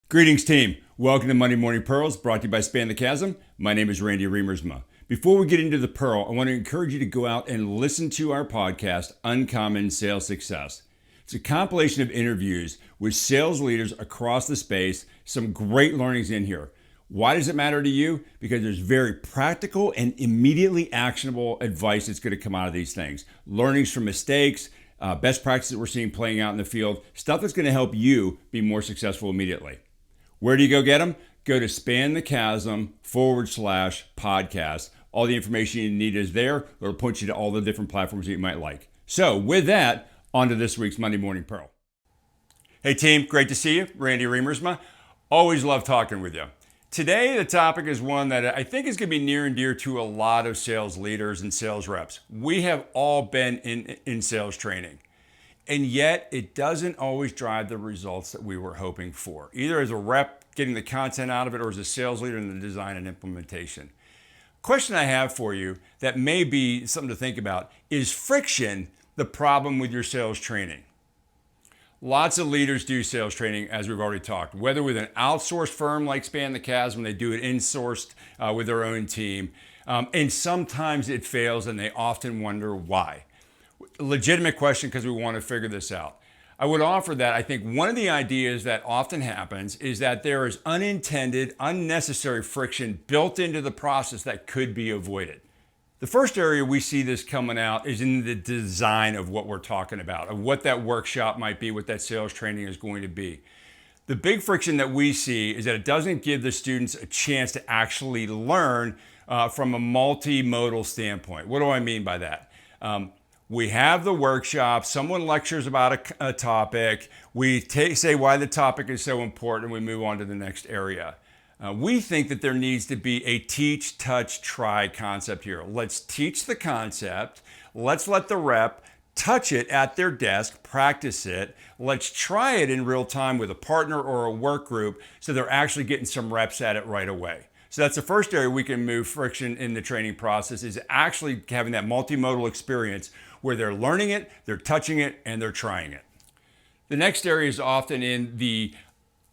Greetings, team. Welcome to Monday Morning Pearls, brought to you by Span the Chasm. My name is Randy Remersma. Before we get into the Pearl, I want to encourage you to go out and listen to our podcast, Uncommon Sales Success. It's a compilation of interviews with sales leaders across the space, some great learnings in here. Why does it matter to you? Because there's very practical and immediately actionable advice that's going to come out of these things. Learnings from mistakes, best practices we're seeing playing out in the field, stuff that's going to help you be more successful immediately. Where do you go get them? Go to spanthechasm.com/podcast. All the information you need is there. It'll point you to all the different platforms that you might like. So with that, on to this week's Monday Morning Pearl. Hey team, great to see you. Randy Remersma. Always love talking with you. Today, the topic is one that I think is going to be near and dear to a lot of sales leaders and sales reps. We have all been in sales training. And yet, it doesn't always drive the results that we were hoping for, either as a rep getting the content out of it or as a sales leader in the design and implementation. Question I have for you that may be something to think about: is friction the problem with your sales training? Lots of leaders do sales training, as we've already talked, whether with an outsourced firm like Span the Chasm, they do it insourced with their own team. And sometimes it fails and they often wonder why. Legitimate question, because we want to figure this out. I would offer that I think one of the ideas that often happens is that there is unintended, unnecessary friction built into the process that could be avoided. The first area we see this coming out is in the design of what we're talking about, of what that workshop might be, what that sales training is going to be. The big friction that we see is that it doesn't give the students a chance to actually learn from a multimodal standpoint. What do I mean by that? We have the workshop, someone lectures about a topic, we say why the topic is so important, and we move on to the next area. We think that there needs to be a teach, touch, try concept here. Let's teach the concept, let's let the rep touch it at their desk, practice it, let's try it in real time with a partner or a work group so they're actually getting some reps at it right away. So that's the first area we can move friction in the training process, is actually having that multimodal experience where they're learning it, they're touching it, and they're trying it. The next area is often in the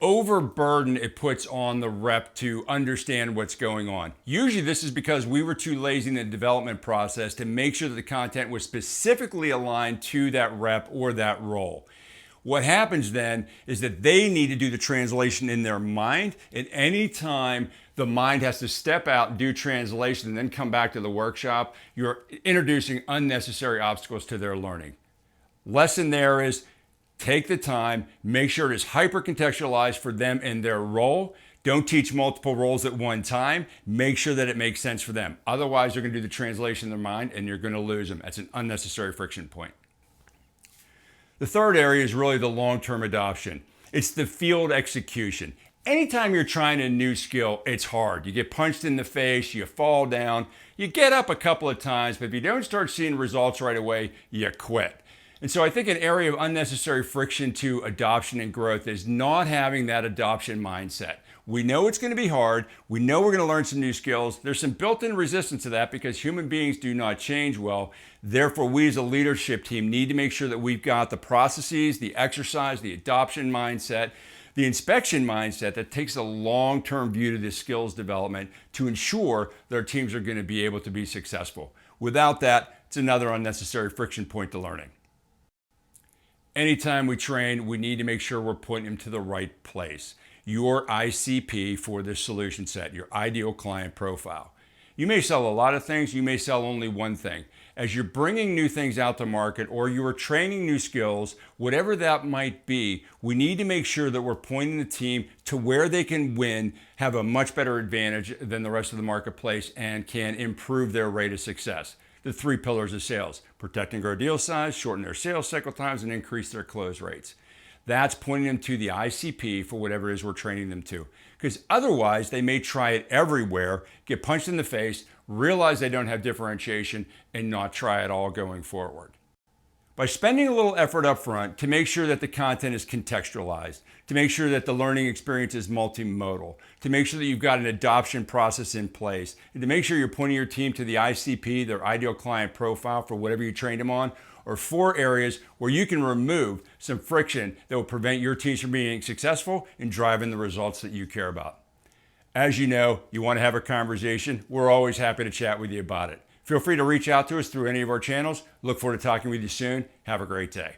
overburden it puts on the rep to understand what's going on. Usually this is because we were too lazy in the development process to make sure that the content was specifically aligned to that rep or that role. What happens then is that they need to do the translation in their mind, and anytime the mind has to step out and do translation and then come back to the workshop, you're introducing unnecessary obstacles to their learning. Lesson there is take the time, make sure it is hyper-contextualized for them and their role. Don't teach multiple roles at one time. Make sure that it makes sense for them. Otherwise, they're going to do the translation in their mind and you're going to lose them. That's an unnecessary friction point. The third area is really the long-term adoption. It's the field execution. Anytime you're trying a new skill, it's hard. You get punched in the face, you fall down, you get up a couple of times, but if you don't start seeing results right away, you quit. And so I think an area of unnecessary friction to adoption and growth is not having that adoption mindset. We know it's going to be hard. We know we're going to learn some new skills. There's some built-in resistance to that because human beings do not change well. Therefore, we as a leadership team need to make sure that we've got the processes, the exercise, the adoption mindset, the inspection mindset that takes a long-term view to this skills development to ensure that our teams are going to be able to be successful. Without that, it's another unnecessary friction point to learning. Anytime we train, we need to make sure we're putting them to the right place. Your ICP for this solution set, your ideal client profile. You may sell a lot of things, you may sell only one thing. As you're bringing new things out to market or you are training new skills, whatever that might be, we need to make sure that we're pointing the team to where they can win, have a much better advantage than the rest of the marketplace, and can improve their rate of success. The three pillars of sales: protect and grow deal size, shorten their sales cycle times, and increase their close rates. That's pointing them to the ICP for whatever it is we're training them to. Because otherwise, they may try it everywhere, get punched in the face, realize they don't have differentiation, and not try it all going forward. By spending a little effort up front to make sure that the content is contextualized, to make sure that the learning experience is multimodal, to make sure that you've got an adoption process in place, and to make sure you're pointing your team to the ICP, their ideal client profile for whatever you trained them on, are 4 areas where you can remove some friction that will prevent your teams from being successful and driving the results that you care about. As you know, you want to have a conversation. We're always happy to chat with you about it. Feel free to reach out to us through any of our channels. Look forward to talking with you soon. Have a great day.